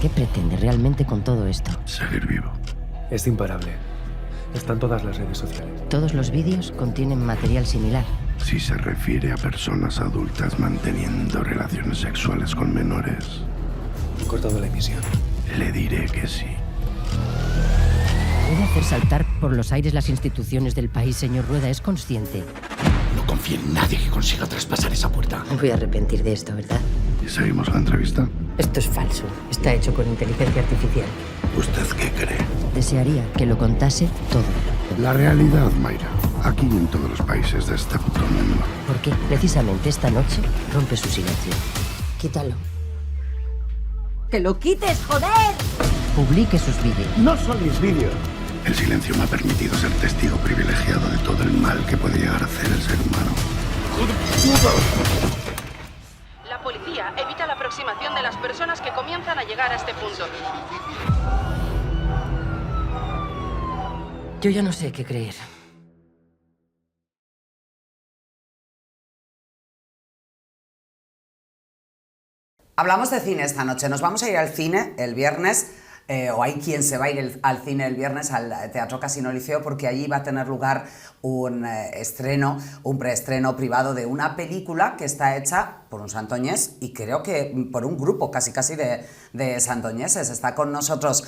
¿Qué pretende realmente con todo esto? Seguir vivo. Es imparable. Está en todas las redes sociales. Todos los vídeos contienen material similar. Si se refiere a personas adultas manteniendo relaciones sexuales con menores, Han cortado la emisión. le diré que sí. Puede hacer saltar por los aires las instituciones del país, señor Rueda, ¿es consciente? No confíe en nadie que consiga traspasar esa puerta. Me voy a arrepentir de esto, ¿verdad? ¿Y seguimos la entrevista? Esto es falso. Está hecho con inteligencia artificial. ¿Usted qué cree? Desearía que lo contase todo. La realidad, Mayra. Aquí y en todos los países de este puto mundo. Porque precisamente esta noche rompe su silencio. Quítalo. ¡Que lo quites, joder! Publique sus vídeos. ¡No son mis vídeos! El silencio me ha permitido ser testigo privilegiado de todo el mal que puede llegar a hacer el ser humano. La policía evita la aproximación de las personas que comienzan a llegar a este punto. Yo ya no sé qué creer. Hablamos de cine esta noche. Nos vamos a ir al cine el viernes, o hay quien se va a ir al cine el viernes al Teatro Casino Liceo, porque allí va a tener lugar un estreno, un preestreno privado de una película que está hecha por un santoñés y creo que por un grupo casi de santoñeses. Está con nosotros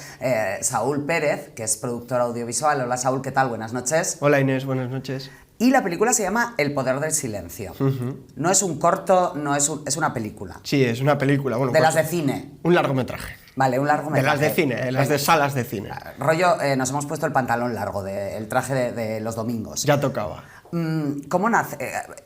Saúl Pérez, que es productor audiovisual. Hola Saúl, ¿qué tal? Buenas noches. Hola Inés, buenas noches. Y la película se llama El poder del silencio. No es un corto, es una película. Sí, es una película. Bueno, de pues, las de cine. Un largometraje. Vale, un largometraje. De las de cine, las de salas de cine. Rollo, nos hemos puesto el pantalón largo, el traje de los domingos. Ya tocaba. ¿Cómo nace?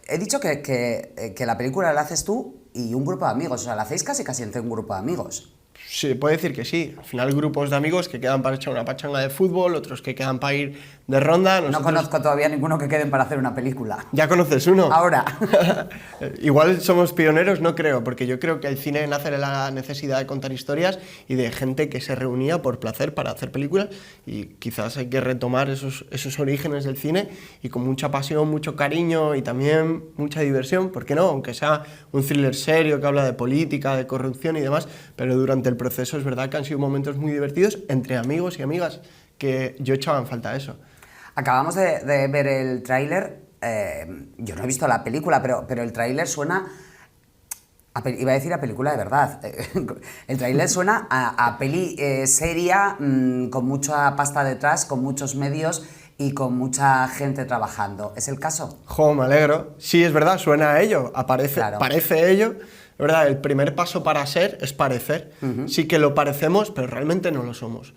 He dicho que la película la haces tú y un grupo de amigos. O sea, la hacéis casi entre un grupo de amigos. Sí, puede decir que sí. Al final grupos de amigos que quedan para echar una pachanga de fútbol, otros que quedan para ir de ronda. Nosotros... No conozco todavía ninguno que queden para hacer una película. ¿Ya conoces uno? Ahora. Igual somos pioneros, no creo, porque yo creo que el cine nace de la necesidad de contar historias y de gente que se reunía por placer para hacer películas, y quizás hay que retomar esos orígenes del cine y con mucha pasión, mucho cariño y también mucha diversión, ¿por qué no? Aunque sea un thriller serio que habla de política, de corrupción y demás, pero durante el proceso es verdad que han sido momentos muy divertidos entre amigos y amigas, que yo echaba en falta eso. Acabamos de ver el tráiler. Yo no he visto la película, pero el tráiler suena... iba a decir a película de verdad. El tráiler suena a peli seria, con mucha pasta detrás, con muchos medios y con mucha gente trabajando. ¿Es el caso? Jo, me alegro. Sí, es verdad, suena a ello, Claro. parece ello. Es verdad, el primer paso para ser es parecer. Sí que lo parecemos, pero realmente no lo somos.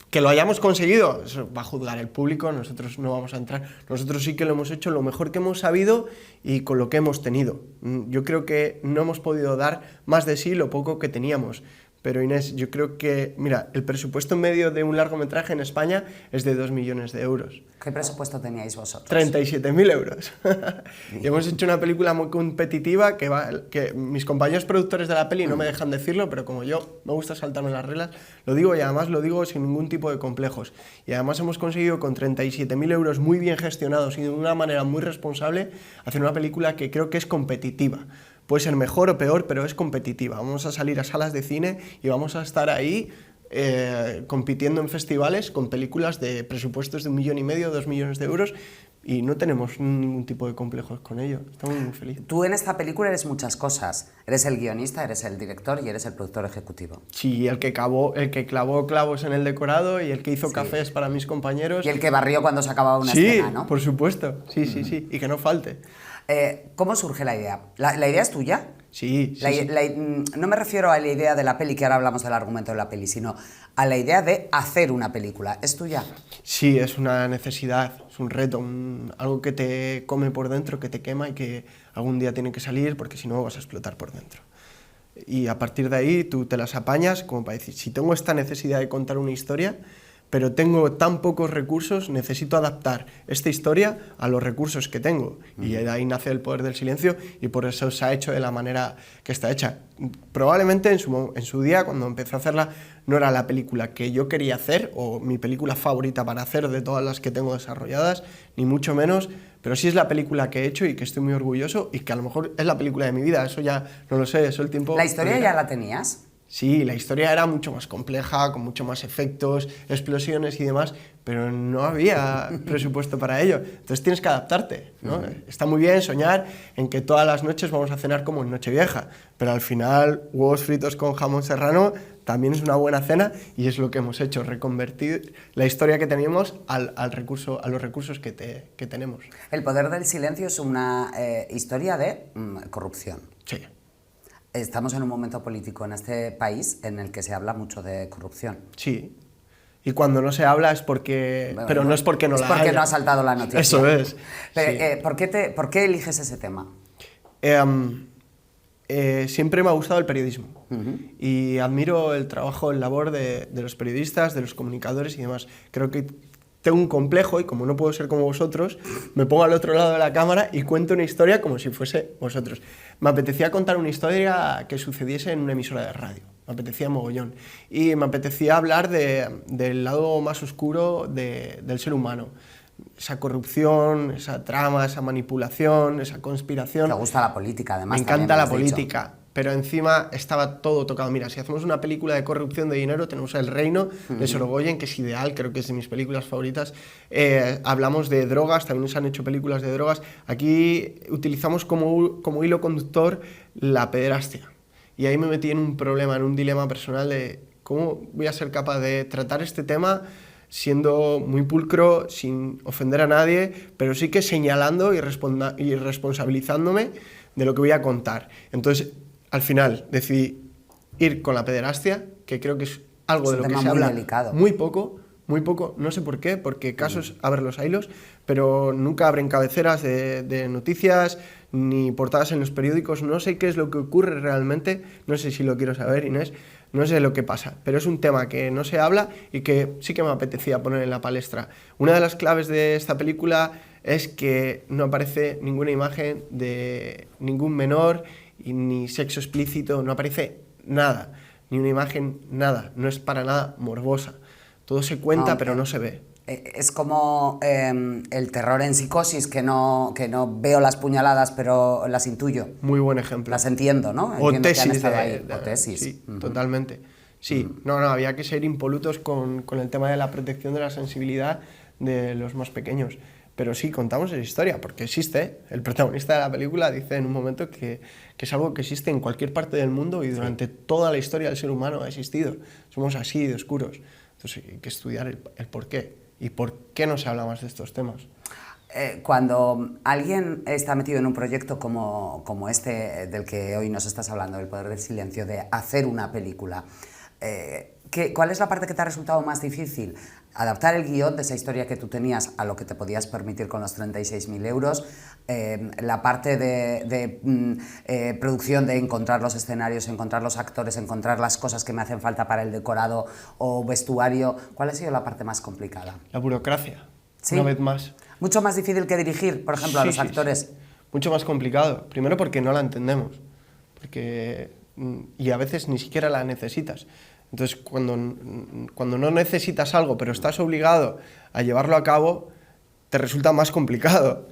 Que lo hayamos conseguido, eso va a juzgar el público, nosotros no vamos a entrar. Nosotros sí que lo hemos hecho lo mejor que hemos sabido y con lo que hemos tenido. Yo creo que no hemos podido dar más de sí lo poco que teníamos. Pero Inés, yo creo que, mira, el presupuesto medio de un largometraje en España es de 2 millones de euros. ¿Qué presupuesto teníais vosotros? 37.000 euros. Y hemos hecho una película muy competitiva que mis compañeros productores de la peli no me dejan decirlo, pero como yo me gusta saltarme las reglas, lo digo, y además lo digo sin ningún tipo de complejos. Y además hemos conseguido con 37.000 euros muy bien gestionados y de una manera muy responsable hacer una película que creo que es competitiva. Puede ser mejor o peor, pero es competitiva. Vamos a salir a salas de cine y vamos a estar ahí compitiendo en festivales con películas de presupuestos de 1,5 millones, 2 millones de euros, y no tenemos ningún tipo de complejos con ello. Estamos muy felices. Tú en esta película eres muchas cosas. Eres el guionista, eres el director y eres el productor ejecutivo. Sí, el que clavó clavos en el decorado y el que hizo cafés para mis compañeros. Y el que barrió cuando se acababa una escena, ¿no? Sí, por supuesto. Sí, y que no falte. ¿Cómo surge la idea? ¿La idea es tuya? Sí. No me refiero a la idea de la peli, que ahora hablamos del argumento de la peli, sino a la idea de hacer una película. ¿Es tuya? Sí, es una necesidad, es un reto, algo que te come por dentro, que te quema y que algún día tiene que salir, porque si no vas a explotar por dentro. Y a partir de ahí tú te las apañas como para decir, si tengo esta necesidad de contar una historia, pero tengo tan pocos recursos, necesito adaptar esta historia a los recursos que tengo. Y de ahí nace El poder del silencio, y por eso se ha hecho de la manera que está hecha. Probablemente en su día, cuando empecé a hacerla, no era la película que yo quería hacer, o mi película favorita para hacer de todas las que tengo desarrolladas, ni mucho menos, pero sí es la película que he hecho y que estoy muy orgulloso, y que a lo mejor es la película de mi vida, eso ya no lo sé, eso el tiempo... ¿La historia ya la tenías? Sí, la historia era mucho más compleja, con mucho más efectos, explosiones y demás, pero no había presupuesto para ello. Entonces tienes que adaptarte, ¿no? Está muy bien soñar en que todas las noches vamos a cenar como en Nochevieja, pero al final huevos fritos con jamón serrano también es una buena cena y es lo que hemos hecho, reconvertir la historia que teníamos a los recursos que tenemos. El poder del silencio es una historia de corrupción. Sí. Estamos en un momento político en este país en el que se habla mucho de corrupción. Sí. Y cuando no se habla es porque... Bueno, pero no es porque no la haya. Es porque no ha saltado la noticia. Eso es. Pero, Sí. ¿por qué eliges ese tema? Siempre me ha gustado el periodismo y admiro el trabajo, el labor de los periodistas, de los comunicadores y demás. Creo que tengo un complejo y como no puedo ser como vosotros, me pongo al otro lado de la cámara y cuento una historia como si fuese vosotros. Me apetecía contar una historia que sucediese en una emisora de radio. Me apetecía mogollón. Y me apetecía hablar del lado más oscuro del ser humano. Esa corrupción, esa trama, esa manipulación, esa conspiración. Te gusta la política, además. Me encanta la política, pero encima estaba todo tocado. Mira, si hacemos una película de corrupción de dinero, tenemos El Reino de Sorogoyen, que es ideal, creo que es de mis películas favoritas. Hablamos de drogas, también se han hecho películas de drogas. Aquí utilizamos como hilo conductor la pederastia. Y ahí me metí en un problema, en un dilema personal de cómo voy a ser capaz de tratar este tema siendo muy pulcro, sin ofender a nadie, pero sí que señalando y responsabilizándome de lo que voy a contar. Entonces, al final, decidí ir con la pederastia, que creo que es algo de lo que se habla muy poco, no sé por qué, porque casos, a ver, los haylos, pero nunca abren cabeceras de noticias, ni portadas en los periódicos, no sé qué es lo que ocurre realmente, no sé si lo quiero saber, Inés, no sé lo que pasa, pero es un tema que no se habla y que sí que me apetecía poner en la palestra. Una de las claves de esta película es que no aparece ninguna imagen de ningún menor y ni sexo explícito, no aparece nada, ni una imagen, nada, no es para nada morbosa. Todo se cuenta, pero no se ve. Es como el terror en Psicosis, que no veo las puñaladas, pero las intuyo. Muy buen ejemplo. Las entiendo, ¿no? O Entiendo Tesis. O Tesis. Sí, totalmente. Sí, no, había que ser impolutos con el tema de la protección de la sensibilidad de los más pequeños. Pero sí, contamos esa historia, porque existe. El protagonista de la película dice en un momento que es algo que existe en cualquier parte del mundo y durante toda la historia del ser humano ha existido. Somos así de oscuros. Entonces hay que estudiar el por qué y por qué no se habla más de estos temas. Cuando alguien está metido en un proyecto como este del que hoy nos estás hablando, El poder del silencio, de hacer una película, ¿cuál es la parte que te ha resultado más difícil? ¿Adaptar el guión de esa historia que tú tenías a lo que te podías permitir con los 36.000 euros? La parte de producción, de encontrar los escenarios, encontrar los actores, encontrar las cosas que me hacen falta para el decorado o vestuario. ¿Cuál ha sido la parte más complicada? La burocracia, ¿sí? Una vez más. ¿Mucho más difícil que dirigir, por ejemplo, a los actores? Sí. Mucho más complicado. Primero porque no la entendemos. Y a veces ni siquiera la necesitas. Entonces, cuando no necesitas algo, pero estás obligado a llevarlo a cabo, te resulta más complicado.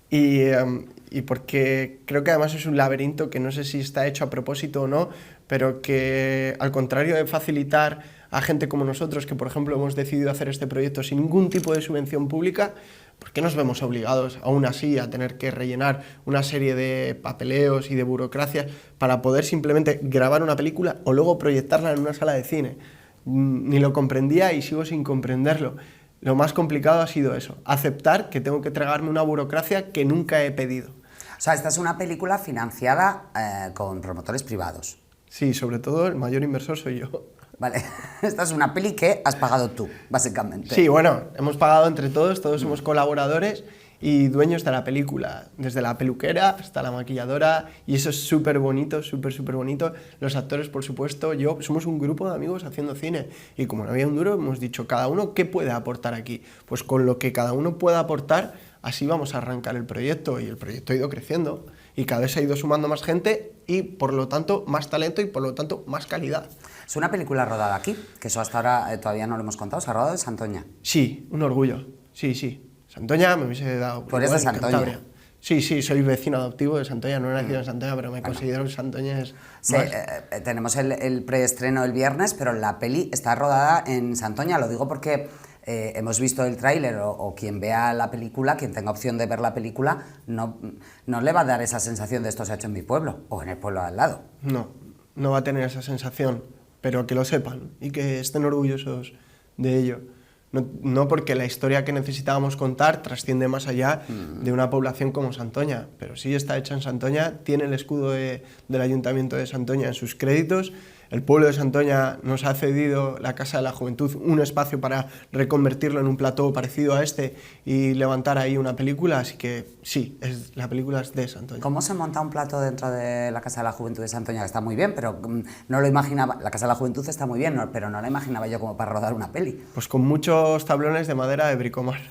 Y porque creo que además es un laberinto que no sé si está hecho a propósito o no, pero que al contrario de facilitar a gente como nosotros, que por ejemplo hemos decidido hacer este proyecto sin ningún tipo de subvención pública, ¿por qué nos vemos obligados aún así a tener que rellenar una serie de papeleos y de burocracias para poder simplemente grabar una película o luego proyectarla en una sala de cine? Ni lo comprendía y sigo sin comprenderlo. Lo más complicado ha sido eso, aceptar que tengo que tragarme una burocracia que nunca he pedido. O sea, esta es una película financiada con promotores privados. Sí, sobre todo el mayor inversor soy yo. Vale, esta es una peli que has pagado tú, básicamente. Sí, bueno, hemos pagado entre todos somos colaboradores y dueños de la película, desde la peluquera hasta la maquilladora, y eso es súper bonito, súper bonito. Los actores, por supuesto, somos un grupo de amigos haciendo cine, y como no había un duro, hemos dicho, cada uno, ¿qué puede aportar aquí? Pues con lo que cada uno pueda aportar, así vamos a arrancar el proyecto, y el proyecto ha ido creciendo, y cada vez se ha ido sumando más gente, y por lo tanto, más talento, y por lo tanto, más calidad. Es una película rodada aquí, que eso hasta ahora todavía no lo hemos contado, se ha rodado en Santoña. Sí, un orgullo, sí. Santoña me hubiese dado... Tú eres de Santoña. Sí, soy vecino adoptivo de Santoña, no he nacido en Santoña, pero me considero santoñés. Sí, tenemos el preestreno el viernes, pero la peli está rodada en Santoña, lo digo porque hemos visto el tráiler o quien vea la película, quien tenga opción de ver la película, no le va a dar esa sensación de esto se ha hecho en mi pueblo o en el pueblo al lado. No va a tener esa sensación, pero que lo sepan y que estén orgullosos de ello. No porque la historia que necesitábamos contar trasciende más allá de una población como Santoña, pero sí está hecha en Santoña, tiene el escudo del Ayuntamiento de Santoña en sus créditos. El pueblo de Santoña nos ha cedido la Casa de la Juventud, un espacio para reconvertirlo en un plató parecido a este y levantar ahí una película, así que sí, la película es de Santoña. ¿Cómo se monta un plató dentro de la Casa de la Juventud de Santoña? Que está muy bien, pero no lo imaginaba. La Casa de la Juventud está muy bien, pero no la imaginaba yo como para rodar una peli. Pues con muchos tablones de madera de bricomar.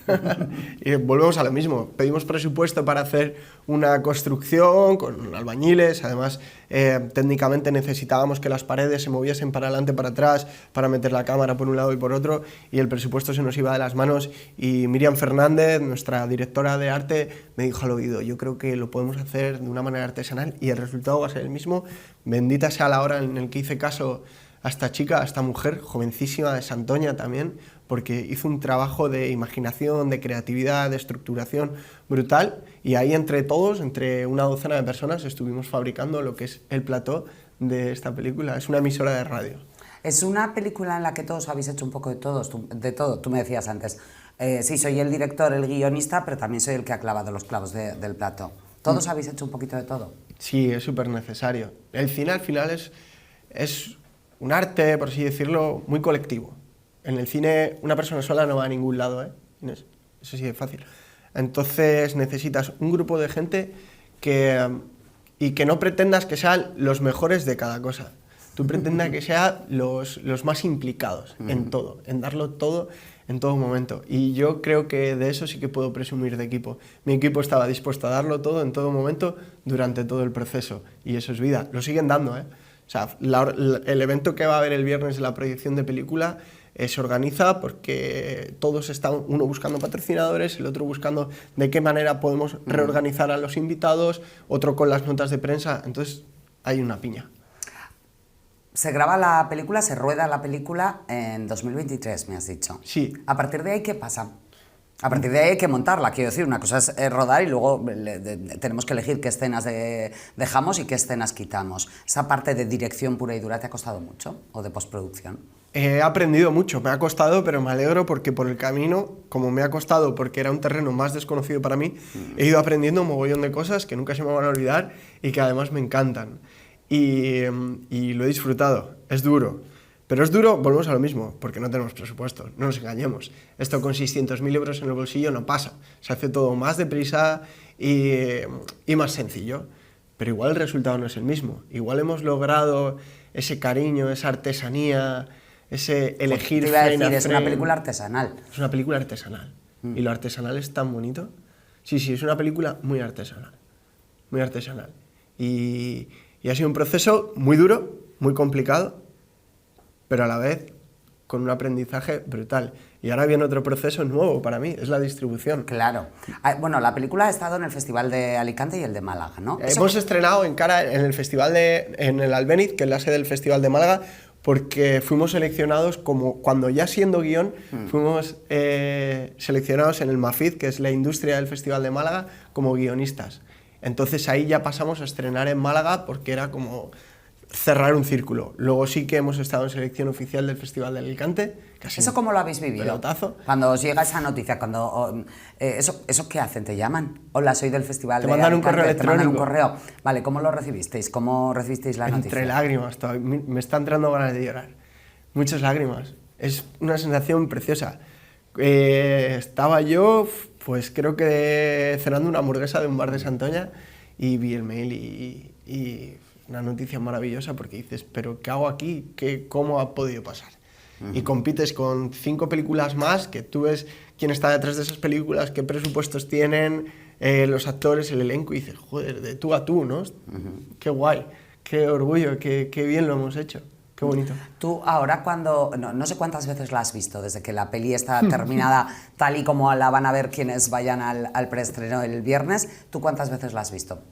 Y volvemos a lo mismo, pedimos presupuesto para hacer una construcción con albañiles, además técnicamente necesitábamos que las paredes se moviesen para adelante, para atrás, para meter la cámara por un lado y por otro, y el presupuesto se nos iba de las manos, y Miriam Fernández, nuestra directora de arte, me dijo al oído, yo creo que lo podemos hacer de una manera artesanal y el resultado va a ser el mismo. Bendita sea la hora en el que hice caso a esta chica, a esta mujer, jovencísima de Santoña también, porque hizo un trabajo de imaginación, de creatividad, de estructuración brutal, y ahí entre todos, entre una docena de personas, estuvimos fabricando lo que es el plató de esta película. Es una emisora de radio. Es una película en la que todos habéis hecho un poco de todo. Tú me decías antes, sí, soy el director, el guionista, pero también soy el que ha clavado los clavos del plató. ¿Todos habéis hecho un poquito de todo? Sí, es súper necesario. El cine al final es un arte, por así decirlo, muy colectivo. En el cine una persona sola no va a ningún lado, ¿eh? Inés? Eso sí es fácil. Entonces necesitas un grupo de gente y que no pretendas que sean los mejores de cada cosa. Tú pretendas que sean los más implicados en todo, en darlo todo en todo momento. Y yo creo que de eso sí que puedo presumir de equipo. Mi equipo estaba dispuesto a darlo todo en todo momento durante todo el proceso. Y eso es vida. Lo siguen dando, ¿eh? O sea, el evento que va a haber el viernes de la proyección de película se organiza porque todos están, uno buscando patrocinadores, el otro buscando de qué manera podemos reorganizar a los invitados, otro con las notas de prensa, entonces hay una piña. Se graba la película, se rueda la película en 2023, me has dicho. Sí. ¿A partir de ahí qué pasa? A partir de ahí hay que montarla, quiero decir, una cosa es rodar y luego tenemos que elegir qué escenas dejamos y qué escenas quitamos. ¿Esa parte de dirección pura y dura te ha costado mucho? ¿O de postproducción? He aprendido mucho, me ha costado, pero me alegro porque por el camino, como me ha costado porque era un terreno más desconocido para mí, he ido aprendiendo un mogollón de cosas que nunca se me van a olvidar y que además me encantan. Y lo he disfrutado, es duro. Pero es duro, volvemos a lo mismo, porque no tenemos presupuesto, no nos engañemos. Esto con 600.000 euros en el bolsillo no pasa, se hace todo más deprisa y más sencillo. Pero igual el resultado no es el mismo, igual hemos logrado ese cariño, esa artesanía, ese elegir te iba a decir, frame a es frame. una película artesanal. Es una película artesanal. ¿Y lo artesanal es tan bonito? Sí, es una película muy artesanal. Muy artesanal. Y ha sido un proceso muy duro, muy complicado, pero a la vez con un aprendizaje brutal. Y ahora viene otro proceso nuevo para mí, es la distribución. Claro. Bueno, la película ha estado en el Festival de Alicante y el de Málaga, ¿no? Hemos estrenado en el festival en el Albéniz, que es la sede del Festival de Málaga, porque fuimos seleccionados como, cuando ya siendo guión, fuimos seleccionados en el MAFID, que es la industria del Festival de Málaga, como guionistas. Entonces ahí ya pasamos a estrenar en Málaga porque era como cerrar un círculo. Luego sí que hemos estado en selección oficial del Festival de Alicante. ¿Eso cómo lo habéis vivido? Pelotazo. Cuando os llega esa noticia, ¿eso qué hacen? ¿Te llaman? Hola, soy del Festival de mandan Alicante. un correo Te mandan un electrónico. correo. Vale, ¿cómo lo recibisteis? ¿Cómo recibisteis la noticia? Entre lágrimas, me está entrando ganas de llorar. Muchas lágrimas. Es una sensación preciosa. Estaba yo, pues creo que cenando una hamburguesa de un bar de Santoña y vi el mail y una noticia maravillosa porque dices, ¿pero qué hago aquí? ¿Cómo ha podido pasar? Y compites con 5 películas más, que tú ves quién está detrás de esas películas, qué presupuestos tienen, los actores, el elenco, y dices, joder, de tú a tú, ¿no? Qué guay, qué orgullo, qué bien lo hemos hecho. Qué bonito. Tú ahora cuando, no sé cuántas veces la has visto, desde que la peli está terminada tal y como la van a ver quienes vayan al preestreno el viernes, ¿tú cuántas veces la has visto?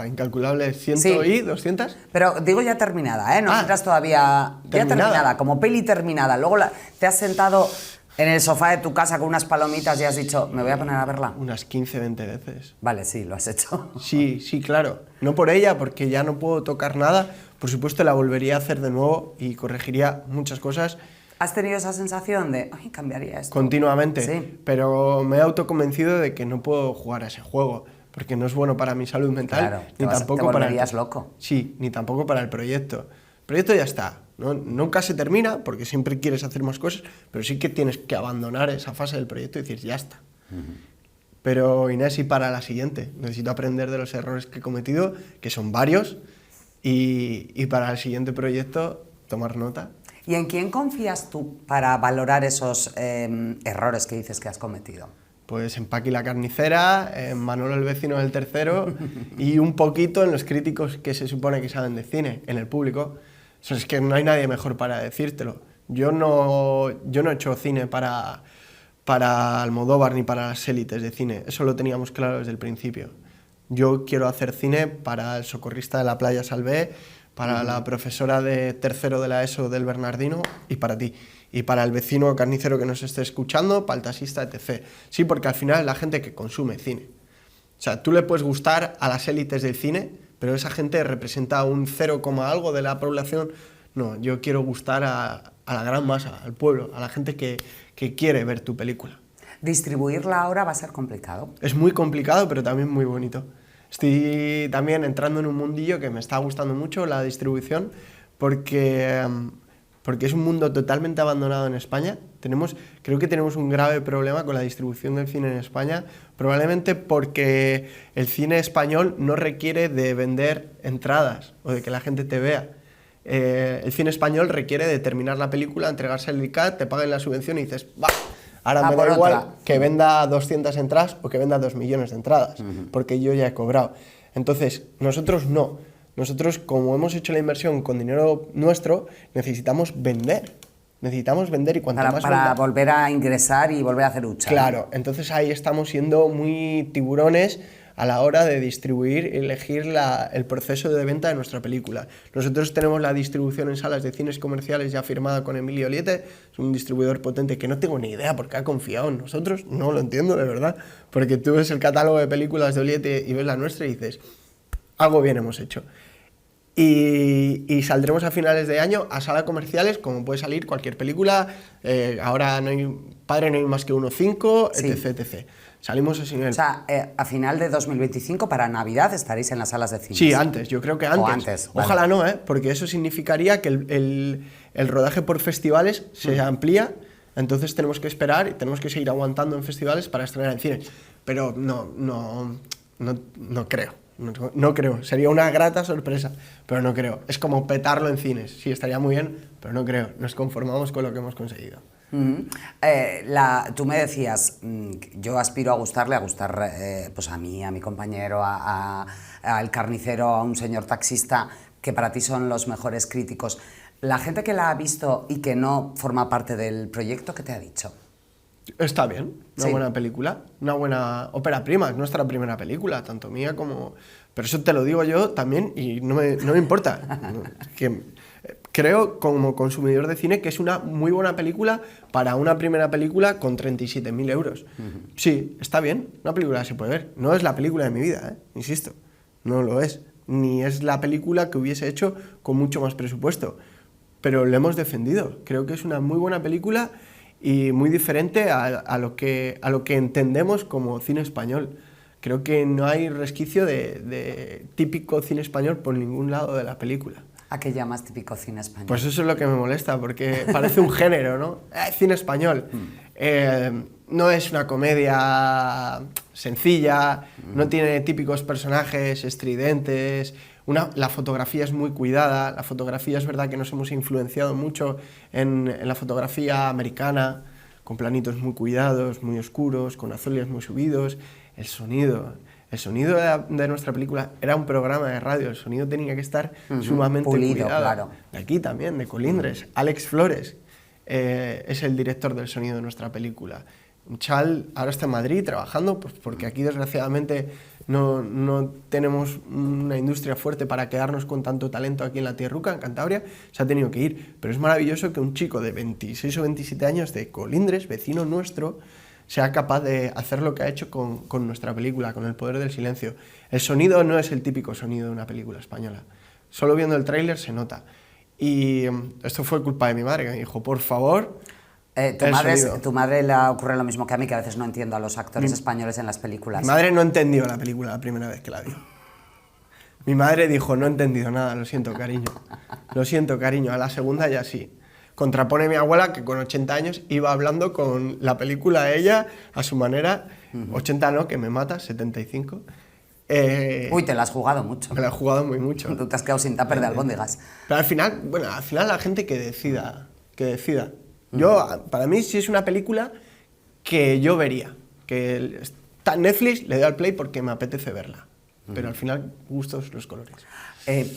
Incalculable, ¿100 Sí. y 200? Pero digo ya terminada, ¿eh? No entras todavía... Ya terminada, como peli terminada. Luego te has sentado en el sofá de tu casa con unas palomitas y has dicho, me voy a poner a verla. Unas 15, 20 veces. Vale, sí, lo has hecho. Sí, sí, claro. No por ella, porque ya no puedo tocar nada. Por supuesto, la volvería a hacer de nuevo y corregiría muchas cosas. ¿Has tenido esa sensación de, ay, cambiaría esto? Continuamente. Sí. Pero me he autoconvencido de que no puedo jugar a ese juego, porque no es bueno para mi salud mental, Claro, ni tampoco te para volverías loco. Sí, ni tampoco para el proyecto. El proyecto ya está, ¿no? Nunca se termina, porque siempre quieres hacer más cosas, pero sí que tienes que abandonar esa fase del proyecto y decir, ya está. Pero Inés, y para la siguiente, necesito aprender de los errores que he cometido, que son varios, y para el siguiente proyecto tomar nota. ¿Y en quién confías tú para valorar esos errores que dices que has cometido? Pues en Paqui la carnicera, en Manolo el vecino del tercero y un poquito en los críticos que se supone que saben de cine, en el público. Eso es que no hay nadie mejor para decírtelo. Yo no he hecho cine para Almodóvar ni para las élites de cine, eso lo teníamos claro desde el principio. Yo quiero hacer cine para el socorrista de la playa Salvé, para la profesora de tercero de la ESO del Bernardino y para ti. Y para el vecino carnicero que nos esté escuchando, para el taxista, etc. Sí, porque al final es la gente que consume cine. O sea, tú le puedes gustar a las élites del cine, pero esa gente representa un 0, algo de la población. No, yo quiero gustar a la gran masa, al pueblo, a la gente que quiere ver tu película. ¿Distribuirla ahora va a ser complicado? Es muy complicado, pero también muy bonito. Estoy también entrando en un mundillo que me está gustando mucho, la distribución, porque es un mundo totalmente abandonado en España. Creo que tenemos un grave problema con la distribución del cine en España, probablemente porque el cine español no requiere de vender entradas o de que la gente te vea. El cine español requiere de terminar la película, entregarse el ICAT, te paguen la subvención y dices, ¡bah! Ahora me da igual que venda 200 entradas o que venda 2 millones de entradas, porque yo ya he cobrado. Entonces, nosotros no. Nosotros, como hemos hecho la inversión con dinero nuestro, necesitamos vender. Necesitamos vender y cuanto más para volver a ingresar y volver a hacer hucha. Claro, entonces ahí estamos siendo muy tiburones a la hora de distribuir y elegir el proceso de venta de nuestra película. Nosotros tenemos la distribución en salas de cines comerciales ya firmada con Emilio Oliete, es un distribuidor potente que no tengo ni idea por qué ha confiado en nosotros, no lo entiendo de verdad, porque tú ves el catálogo de películas de Oliete y ves la nuestra y dices, algo bien hemos hecho. Y saldremos a finales de año a salas comerciales, como puede salir cualquier película, ahora no hay más que uno, 5, Sí. etc. Salimos a ese nivel. O sea, a final de 2025, para Navidad, estaréis en las salas de cine. Sí, antes, yo creo que antes. O antes, vale. Ojalá no, porque eso significaría que el rodaje por festivales se amplía, entonces tenemos que esperar y tenemos que seguir aguantando en festivales para estrenar en cine. Pero no creo. No creo, sería una grata sorpresa, pero no creo. Es como petarlo en cines, sí, estaría muy bien, pero no creo, nos conformamos con lo que hemos conseguido. Tú me decías, yo aspiro a gustar pues a mí, a mi compañero, al carnicero, a un señor taxista, que para ti son los mejores críticos. La gente que la ha visto y que no forma parte del proyecto, ¿qué te ha dicho? Está bien, una Sí. buena película, una buena ópera prima, es nuestra primera película, tanto mía como... Pero eso te lo digo yo también y no me importa. Que creo, como consumidor de cine, que es una muy buena película para una primera película con 37.000 euros. Sí, está bien, una película se puede ver. No es la película de mi vida, insisto, no lo es. Ni es la película que hubiese hecho con mucho más presupuesto. Pero lo hemos defendido, creo que es una muy buena película y muy diferente a lo que entendemos como cine español. Creo que no hay resquicio de típico cine español por ningún lado de la película. ¿A qué llamas típico cine español? Pues eso es lo que me molesta, porque parece un género, ¿no? Cine español. No es una comedia sencilla, no tiene típicos personajes estridentes, la fotografía es muy cuidada, la fotografía es verdad que nos hemos influenciado mucho en la fotografía americana, con planitos muy cuidados, muy oscuros, con azules muy subidos, el sonido El sonido de nuestra película era un programa de radio, el sonido tenía que estar sumamente pulido, cuidado. claro. De aquí también, de Colindres. Alex Flores es el director del sonido de nuestra película. Un chaval ahora está en Madrid trabajando, pues porque aquí desgraciadamente no tenemos una industria fuerte para quedarnos con tanto talento aquí en la Tierruca, en Cantabria, se ha tenido que ir. Pero es maravilloso que un chico de 26 o 27 años de Colindres, vecino nuestro, sea capaz de hacer lo que ha hecho con nuestra película, con El poder del silencio. El sonido no es el típico sonido de una película española. Solo viendo el tráiler se nota. Y esto fue culpa de mi madre, que me dijo, por favor... Tu madre le ocurre lo mismo que a mí, que a veces no entiendo a los actores españoles en las películas. Mi madre no entendió la película la primera vez que la vio. Mi madre dijo, no he entendido nada, lo siento, cariño. Lo siento, cariño. A la segunda ya sí. Contrapone mi abuela, que con 80 años iba hablando con la película ella, a su manera. 80 no, que me mata, 75. Uy, te la has jugado mucho. Me la he jugado muy mucho. Tú te has quedado sin tupper de albóndigas. Pero al final, la gente que decida. Yo, para mí, sí es una película que yo vería. Que está en Netflix, le doy al play porque me apetece verla. Pero al final, gustos los colores.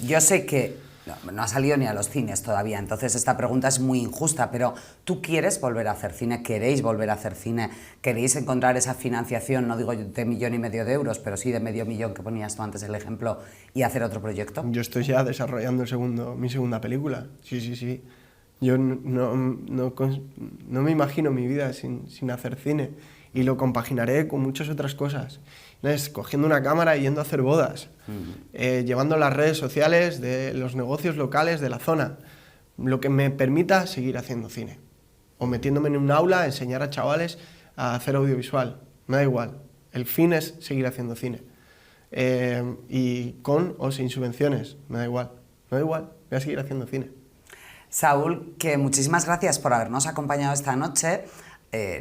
Yo sé que no ha salido ni a los cines todavía, entonces esta pregunta es muy injusta, pero ¿tú quieres volver a hacer cine? ¿Queréis volver a hacer cine? ¿Queréis encontrar esa financiación, no digo de 1,5 millones de euros, pero sí de medio millón que ponías tú antes el ejemplo, y hacer otro proyecto? Yo estoy ya desarrollando mi segunda película. Sí. Yo no me imagino mi vida sin hacer cine, y lo compaginaré con muchas otras cosas. Cogiendo una cámara y yendo a hacer bodas, llevando las redes sociales de los negocios locales de la zona, lo que me permita seguir haciendo cine. O metiéndome en un aula a enseñar a chavales a hacer audiovisual, me da igual. El fin es seguir haciendo cine. Y con o sin subvenciones, me da igual, voy a seguir haciendo cine. Saúl, que muchísimas gracias por habernos acompañado esta noche.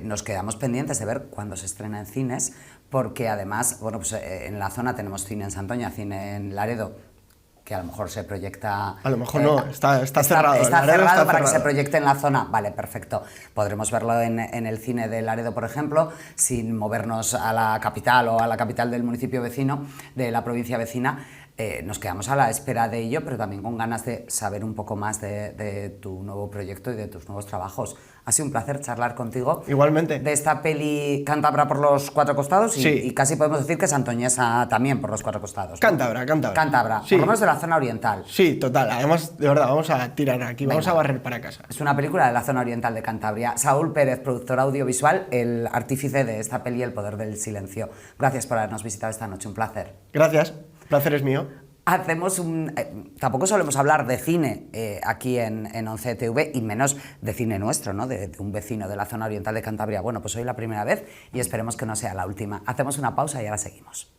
Nos quedamos pendientes de ver cuándo se estrena en cines, porque además, bueno, pues en la zona tenemos cine en Santoña, cine en Laredo, que a lo mejor se proyecta... A lo mejor no, está cerrado. Está cerrado para que se proyecte en la zona. Vale, perfecto. Podremos verlo en el cine de Laredo, por ejemplo, sin movernos a la capital o a la capital del municipio vecino, de la provincia vecina. Nos quedamos a la espera de ello, pero también con ganas de saber un poco más de tu nuevo proyecto y de tus nuevos trabajos. Ha sido un placer charlar contigo. Igualmente. De esta peli cántabra por los 4 costados Sí. y casi podemos decir que santoñesa también por los 4 costados, ¿no? Cántabra. Sí. Por lo menos de la zona oriental. Sí, total. Además, de verdad, vamos a tirar aquí, vamos Venga. a barrer para casa. Es una película de la zona oriental de Cantabria. Saúl Pérez, productor audiovisual, el artífice de esta peli El poder del silencio. Gracias por habernos visitado esta noche, un placer. Gracias, el placer es mío. Hacemos tampoco solemos hablar de cine aquí en 11TV, y menos de cine nuestro, ¿no? De un vecino de la zona oriental de Cantabria. Bueno, pues hoy la primera vez y esperemos que no sea la última. Hacemos una pausa y ahora seguimos.